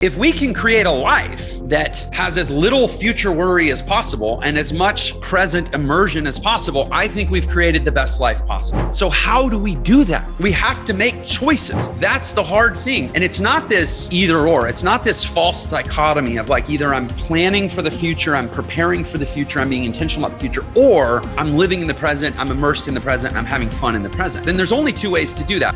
If we can create a life that has as little future worry as possible and as much present immersion as possible, I think we've created the best life possible. So how do we do that? We have to make choices. That's the hard thing. And it's not this either or. It's not this false dichotomy of like either I'm planning for the future, I'm preparing for the future, I'm being intentional about the future, or I'm living in the present, I'm immersed in the present, I'm having fun in the present. Then there's only two ways to do that.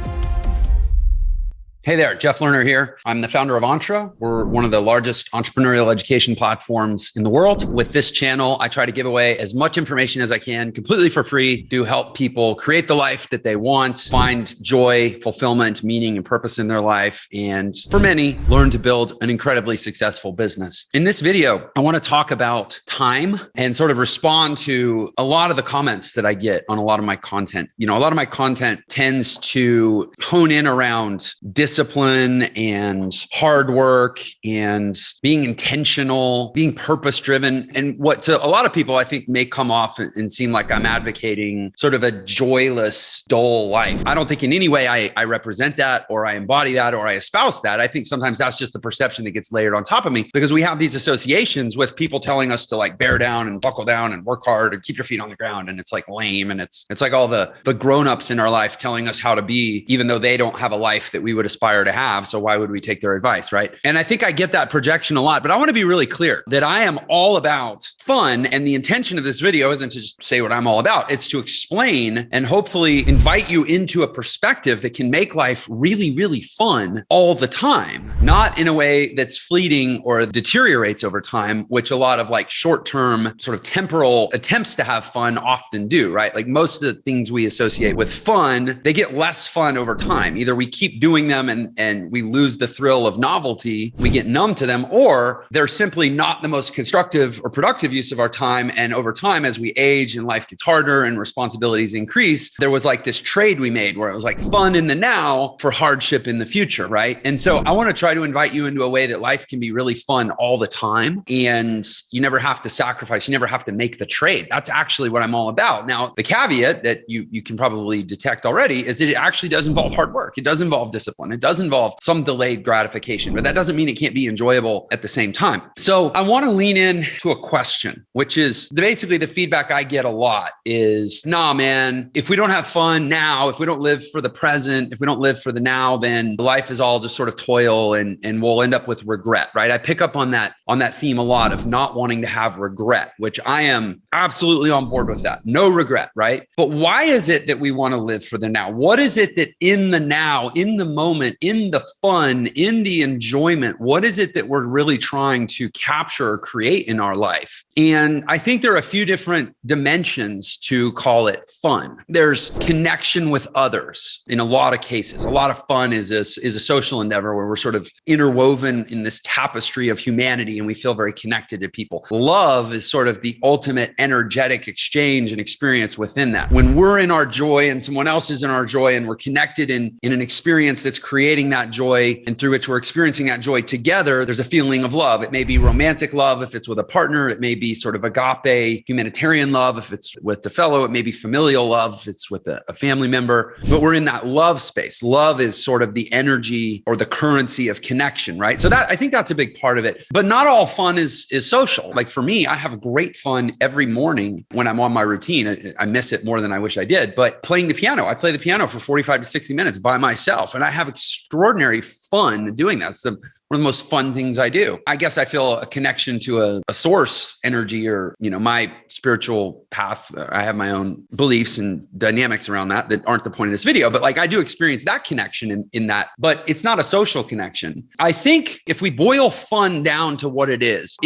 Hey there, Jeff Lerner here. I'm the founder of Entre. We're one of the largest entrepreneurial education platforms in the world. With this channel, I try to give away as much information as I can completely for free to help people create the life that they want, find joy, fulfillment, meaning, and purpose in their life, and for many, learn to build an incredibly successful business. In this video, I want to talk about time and sort of respond to a lot of the comments that I get on a lot of my content. You know, a lot of my content tends to hone in around discipline and hard work and being intentional, being purpose-driven. And what to a lot of people, I think, may come off and seem like I'm advocating sort of a joyless, dull life. I don't think in any way I represent that or I embody that or I espouse that. I think sometimes that's just the perception that gets layered on top of me because we have these associations with people telling us to like bear down and buckle down and work hard and keep your feet on the ground. And it's like lame. And it's like all the grownups in our life telling us how to be, even though they don't have a life that we would aspire to have. So why would we take their advice, right? And I think I get that projection a lot, but I want to be really clear that I am all about fun. And the intention of this video isn't to just say what I'm all about. It's to explain and hopefully invite you into a perspective that can make life really, really fun all the time, not in a way that's fleeting or deteriorates over time, which a lot of like short-term sort of temporal attempts to have fun often do, right? Like most of the things we associate with fun, they get less fun over time. Either we keep doing them and we lose the thrill of novelty, we get numb to them, or they're simply not the most constructive or productive use of our time. And over time, as we age and life gets harder and responsibilities increase, there was like this trade we made where it was like fun in the now for hardship in the future, right? And so I want to try to invite you into a way that life can be really fun all the time. And you never have to sacrifice, you never have to make the trade. That's actually what I'm all about. Now, the caveat that you can probably detect already is that it actually does involve hard work. It does involve discipline. It does involve some delayed gratification, but that doesn't mean it can't be enjoyable at the same time. So I want to lean in to a question, which is basically the feedback I get a lot is, nah, man, if we don't have fun now, if we don't live for the present, if we don't live for the now, then life is all just sort of toil and we'll end up with regret, right? I pick up on that theme a lot of not wanting to have regret, which I am absolutely on board with that. No regret, right? But why is it that we want to live for the now? What is it that in the now, in the moment, in the fun, in the enjoyment, what is it that we're really trying to capture or create in our life? And I think there are a few different dimensions to call it fun. There's connection with others in a lot of cases. A lot of fun is a social endeavor where we're sort of interwoven in this tapestry of humanity and we feel very connected to people. Love is sort of the ultimate energetic exchange and experience within that. When we're in our joy and someone else is in our joy and we're connected in an experience that's creating that joy and through which we're experiencing that joy together, there's a feeling of love. It may be romantic love if it's with a partner. It may be sort of agape humanitarian love if it's with the fellow. It may be familial love if it's with a family member. But we're in that love space. Love is sort of the energy or the currency of connection, right? So that I think that's a big part of it. But not all fun is social. Like for me, I have great fun every morning when I'm on my routine. I miss it more than I wish I did. But playing the piano, I play the piano for 45 to 60 minutes by myself. And I have extraordinary fun doing that. It's one of the most fun things I do. I guess I feel a connection to a source energy or, you know, my spiritual path. I have my own beliefs and dynamics around that aren't the point of this video, but like I do experience that connection in that, but it's not a social connection. I think if we boil fun down to what it is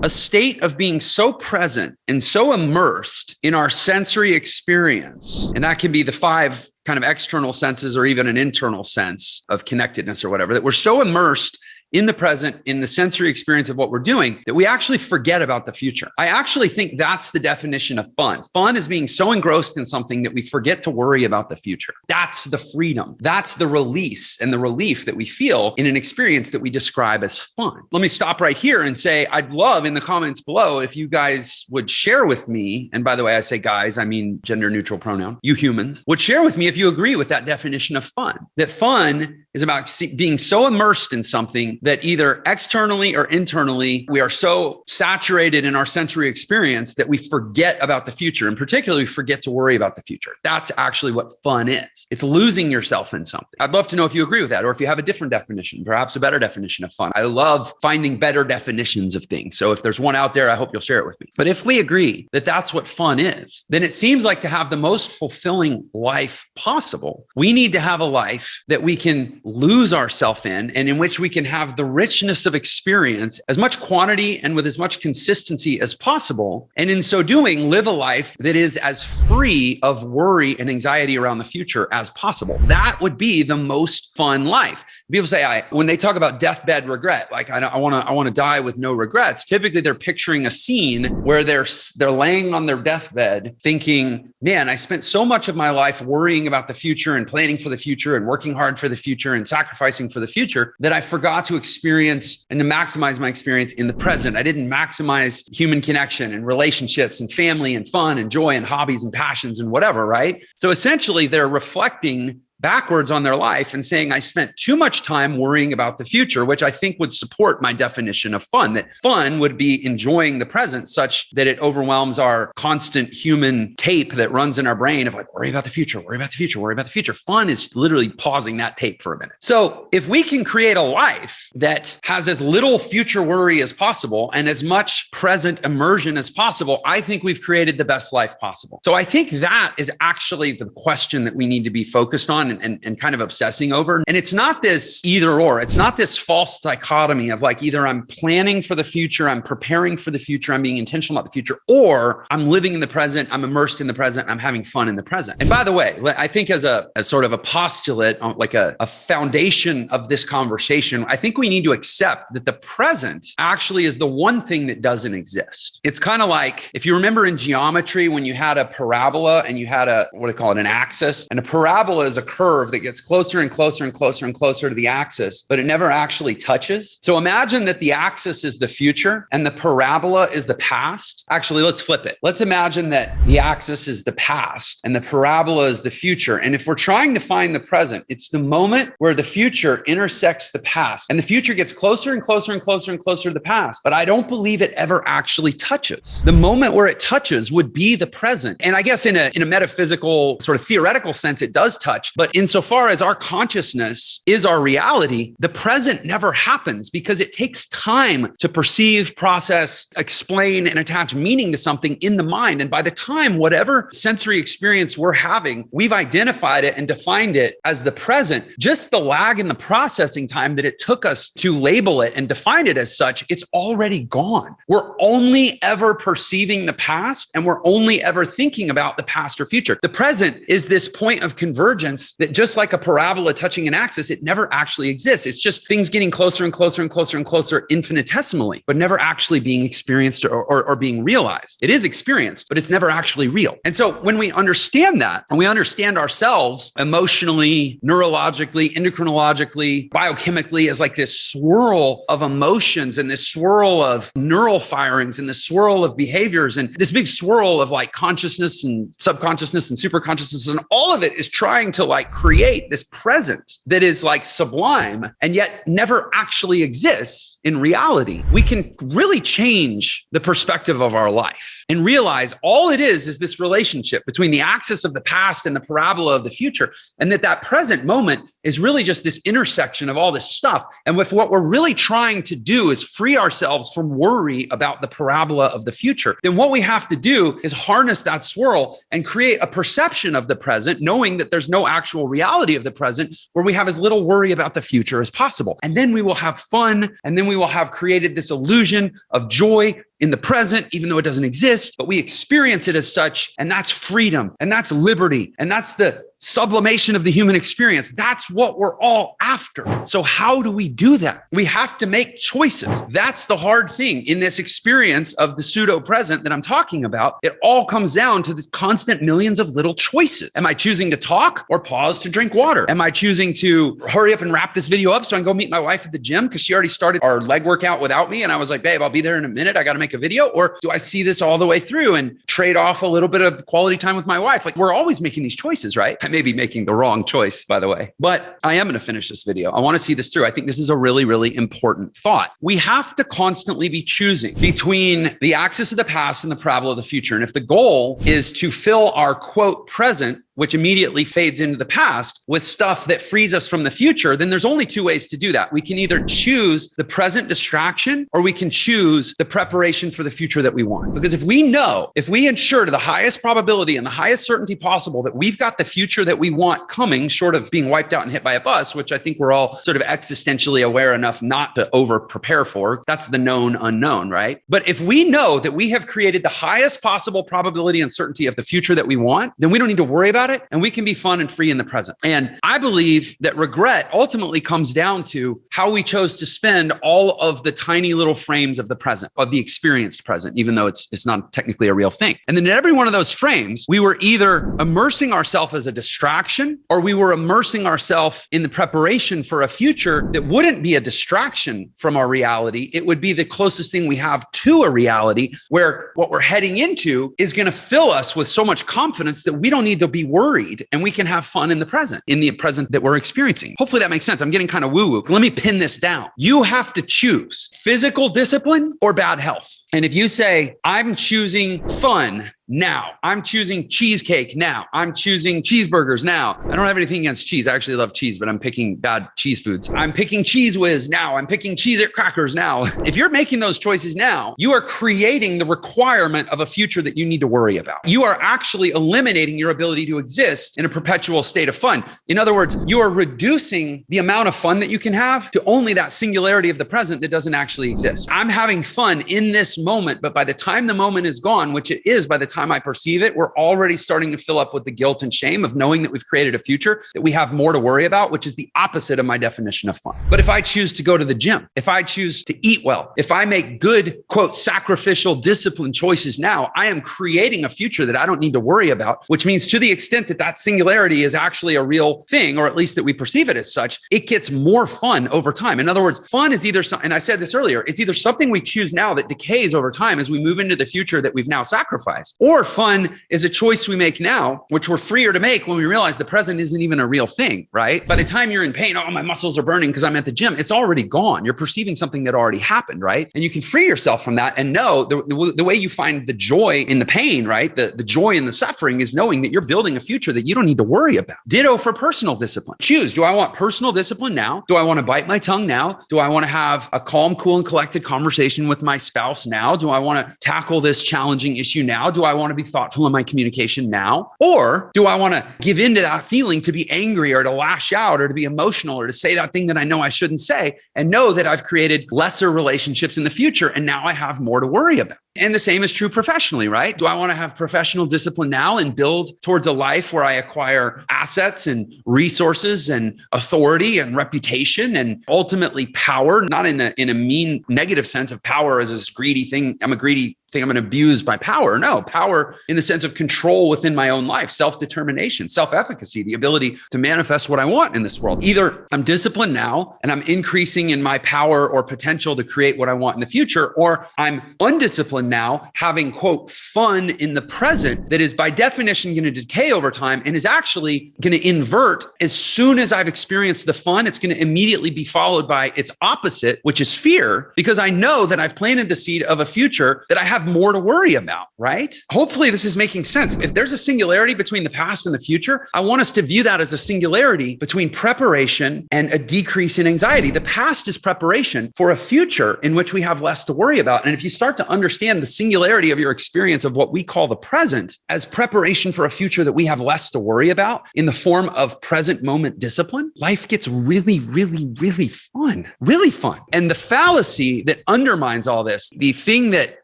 a state of being so present and so immersed in our sensory experience. And that can be the five kind of external senses or even an internal sense of connectedness or whatever, that we're so immersed in the present, in the sensory experience of what we're doing, that we actually forget about the future. I actually think that's the definition of fun. Fun is being so engrossed in something that we forget to worry about the future. That's the freedom. That's the release and the relief that we feel in an experience that we describe as fun. Let me stop right here and say, I'd love in the comments below if you guys would share with me, and by the way, I say guys, I mean gender neutral pronoun, you humans, would share with me if you agree with that definition of fun, that fun is about being so immersed in something that either externally or internally, we are so saturated in our sensory experience that we forget about the future. And particularly, forget to worry about the future. That's actually what fun is. It's losing yourself in something. I'd love to know if you agree with that, or if you have a different definition, perhaps a better definition of fun. I love finding better definitions of things. So if there's one out there, I hope you'll share it with me. But if we agree that that's what fun is, then it seems like to have the most fulfilling life possible, we need to have a life that we can lose ourselves in, and in which we can have the richness of experience, as much quantity and with as much consistency as possible. And in so doing, live a life that is as free of worry and anxiety around the future as possible. That would be the most fun life. People say, when they talk about deathbed regret, like I want to die with no regrets. Typically, they're picturing a scene where they're laying on their deathbed thinking, man, I spent so much of my life worrying about the future and planning for the future and working hard for the future and sacrificing for the future that I forgot to experience and to maximize my experience in the present. I didn't maximize human connection and relationships and family and fun and joy and hobbies and passions and whatever, right? So essentially, they're reflecting backwards on their life and saying, I spent too much time worrying about the future, which I think would support my definition of fun, that fun would be enjoying the present such that it overwhelms our constant human tape that runs in our brain of like, worry about the future, worry about the future, worry about the future. Fun is literally pausing that tape for a minute. So if we can create a life that has as little future worry as possible and as much present immersion as possible, I think we've created the best life possible. So I think that is actually the question that we need to be focused on and kind of obsessing over. And it's not this either or. It's not this false dichotomy of like, either I'm planning for the future, I'm preparing for the future, I'm being intentional about the future, or I'm living in the present, I'm immersed in the present, I'm having fun in the present. And by the way, I think as sort of a postulate, like a foundation of this conversation, I think we need to accept that the present actually is the one thing that doesn't exist. It's kind of like, if you remember in geometry, when you had a parabola and you had an axis, and a parabola is a curve that gets closer and closer and closer and closer to the axis, but it never actually touches. So imagine that the axis is the future and the parabola is the past. Actually, let's flip it. Let's imagine that the axis is the past and the parabola is the future. And if we're trying to find the present, it's the moment where the future intersects the past and the future gets closer and closer and closer and closer to the past. But I don't believe it ever actually touches. The moment where it touches would be the present. And I guess in a metaphysical sort of theoretical sense, it does touch. But insofar as our consciousness is our reality, the present never happens because it takes time to perceive, process, explain, and attach meaning to something in the mind. And by the time whatever sensory experience we're having, we've identified it and defined it as the present, just the lag in the processing time that it took us to label it and define it as such, it's already gone. We're only ever perceiving the past and we're only ever thinking about the past or future. The present is this point of convergence that just like a parabola touching an axis, it never actually exists. It's just things getting closer and closer and closer and closer infinitesimally, but never actually being experienced or being realized. It is experienced, but it's never actually real. And so when we understand that and we understand ourselves emotionally, neurologically, endocrinologically, biochemically as like this swirl of emotions and this swirl of neural firings and this swirl of behaviors and this big swirl of like consciousness and subconsciousness and superconsciousness, and all of it is trying to like create this present that is like sublime and yet never actually exists in reality. We can really change the perspective of our life and realize all it is this relationship between the axis of the past and the parabola of the future, and that present moment is really just this intersection of all this stuff. And if what we're really trying to do is free ourselves from worry about the parabola of the future, then what we have to do is harness that swirl and create a perception of the present, knowing that there's no actual reality of the present, where we have as little worry about the future as possible. And then we will have fun, and then we will have created this illusion of joy in the present, even though it doesn't exist, but we experience it as such. And that's freedom, and that's liberty, and that's the sublimation of the human experience. That's what we're all after. So how do we do that? We have to make choices. That's the hard thing in this experience of the pseudo present that I'm talking about. It all comes down to the constant millions of little choices. Am I choosing to talk or pause to drink water? Am I choosing to hurry up and wrap this video up so I can go meet my wife at the gym because she already started our leg workout without me? And I was like, babe, I'll be there in a minute. I got to make a video. Or do I see this all the way through and trade off a little bit of quality time with my wife? Like, we're always making these choices, right? may be making the wrong choice, by the way, but I am going to finish this video. I want to see this through. I think this is a really, really important thought. We have to constantly be choosing between the axis of the past and the parabola of the future. And if the goal is to fill our quote present, which immediately fades into the past, with stuff that frees us from the future, then there's only two ways to do that. We can either choose the present distraction, or we can choose the preparation for the future that we want. Because if we ensure to the highest probability and the highest certainty possible that we've got the future that we want coming, short of being wiped out and hit by a bus, which I think we're all sort of existentially aware enough not to over prepare for, that's the known unknown, right? But if we know that we have created the highest possible probability and certainty of the future that we want, then we don't need to worry about it, and we can be fun and free in the present. And I believe that regret ultimately comes down to how we chose to spend all of the tiny little frames of the present, of the experienced present, even though it's not technically a real thing. And then in every one of those frames, we were either immersing ourselves as a distraction, or we were immersing ourselves in the preparation for a future that wouldn't be a distraction from our reality. It would be the closest thing we have to a reality where what we're heading into is going to fill us with so much confidence that we don't need to be worried, and we can have fun in the present that we're experiencing. Hopefully that makes sense. I'm getting kind of woo-woo. Let me pin this down. You have to choose physical discipline or bad health. And if you say, I'm choosing fun now, I'm choosing cheesecake now, I'm choosing cheeseburgers now. I don't have anything against cheese. I actually love cheese, but I'm picking bad cheese foods. I'm picking Cheese Whiz now. I'm picking Cheez-It crackers now. If you're making those choices now, you are creating the requirement of a future that you need to worry about. You are actually eliminating your ability to exist in a perpetual state of fun. In other words, you are reducing the amount of fun that you can have to only that singularity of the present that doesn't actually exist. I'm having fun in this moment, but by the time the moment is gone, which it is by the time I perceive it, we're already starting to fill up with the guilt and shame of knowing that we've created a future that we have more to worry about, which is the opposite of my definition of fun. But if I choose to go to the gym, if I choose to eat well, if I make good, quote, sacrificial discipline choices now, I am creating a future that I don't need to worry about, which means to the extent that that singularity is actually a real thing, or at least that we perceive it as such, it gets more fun over time. In other words, fun is either, and I said this earlier, it's either something we choose now that decays over time as we move into the future that we've now sacrificed, or fun is a choice we make now, which we're freer to make when we realize the present isn't even a real thing, right? By the time you're in pain, oh, my muscles are burning because I'm at the gym, it's already gone. You're perceiving something that already happened, right? And you can free yourself from that and know the way you find the joy in the pain, right? The joy in the suffering is knowing that you're building a future that you don't need to worry about. Ditto for personal discipline. Choose. Do I want personal discipline now? Do I want to bite my tongue now? Do I want to have a calm, cool, and collected conversation with my spouse now? Do I want to tackle this challenging issue now? Do I want to be thoughtful in my communication now? Or do I want to give into that feeling to be angry or to lash out or to be emotional or to say that thing that I know I shouldn't say and know that I've created lesser relationships in the future and now I have more to worry about? And the same is true professionally, right? Do I want to have professional discipline now and build towards a life where I acquire assets and resources and authority and reputation and ultimately power, not in a mean negative sense of power as this greedy thing. I'm a greedy thing. I'm going to abuse my power. No, power in the sense of control within my own life, self-determination, self-efficacy, the ability to manifest what I want in this world. Either I'm disciplined now and I'm increasing in my power or potential to create what I want in the future, or I'm undisciplined now, having, quote, fun in the present that is by definition going to decay over time and is actually going to invert. As soon as I've experienced the fun, it's going to immediately be followed by its opposite, which is fear, because I know that I've planted the seed of a future that I have more to worry about, right? Hopefully this is making sense. If there's a singularity between the past and the future, I want us to view that as a singularity between preparation and a decrease in anxiety. The past is preparation for a future in which we have less to worry about. And if you start to understand the singularity of your experience of what we call the present as preparation for a future that we have less to worry about in the form of present moment discipline, life gets really, really, really fun, really fun. And the fallacy that undermines all this, the thing that,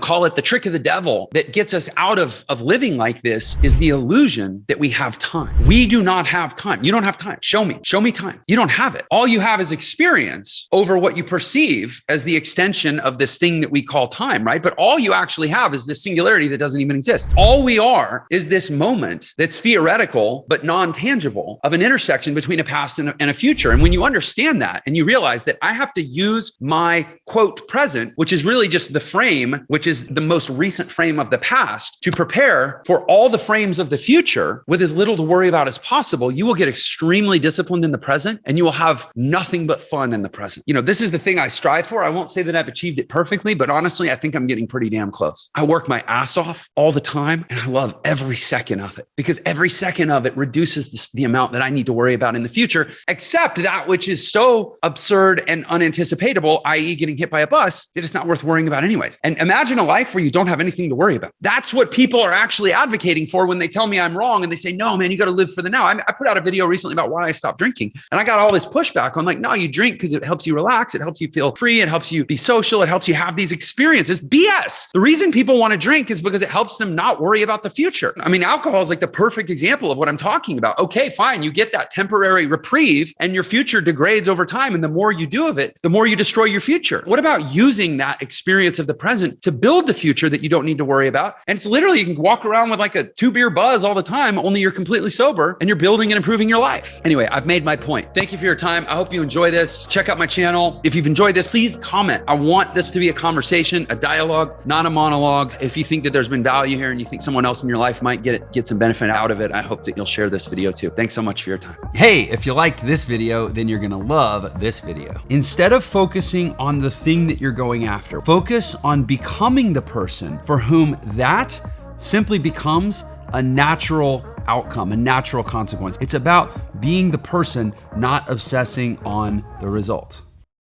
call it the trick of the devil that gets us out of living like this is the illusion that we have time. We do not have time. You don't have time. Show me time. You don't have it. All you have is experience over what you perceive as the extension of this thing that we call time, right? But all you actually have is this singularity that doesn't even exist. All we are is this moment that's theoretical, but non-tangible of an intersection between a past and a future. And when you understand that and you realize that I have to use my quote present, which is really just the frame, which is is the most recent frame of the past, to prepare for all the frames of the future with as little to worry about as possible, you will get extremely disciplined in the present and you will have nothing but fun in the present. This is the thing I strive for. I won't say that I've achieved it perfectly, but honestly, I think I'm getting pretty damn close. I work my ass off all the time and I love every second of it, because every second of it reduces the amount that I need to worry about in the future, except that which is so absurd and unanticipatable, i.e. getting hit by a bus, that it's not worth worrying about anyways. And imagine a life where you don't have anything to worry about. That's what people are actually advocating for when they tell me I'm wrong and they say, no, man, you got to live for the now. I put out a video recently about why I stopped drinking. And I got all this pushback on like, no, you drink because it helps you relax. It helps you feel free. It helps you be social. It helps you have these experiences. BS. The reason people want to drink is because it helps them not worry about the future. I mean, alcohol is like the perfect example of what I'm talking about. Okay, fine. You get that temporary reprieve and your future degrades over time. And the more you do of it, the more you destroy your future. What about using that experience of the present to build the future that you don't need to worry about? And it's literally, you can walk around with like a 2-beer buzz all the time, only you're completely sober and you're building and improving your life. Anyway, I've made my point. Thank you for your time. I hope you enjoy this. Check out my channel. If you've enjoyed this, please comment. I want this to be a conversation, a dialogue, not a monologue. If you think that there's been value here and you think someone else in your life might get some benefit out of it, I hope that you'll share this video too. Thanks so much for your time. Hey, if you liked this video, then you're gonna love this video. Instead of focusing on the thing that you're going after, focus on becoming the person for whom that simply becomes a natural outcome, a natural consequence. It's about being the person, not obsessing on the result.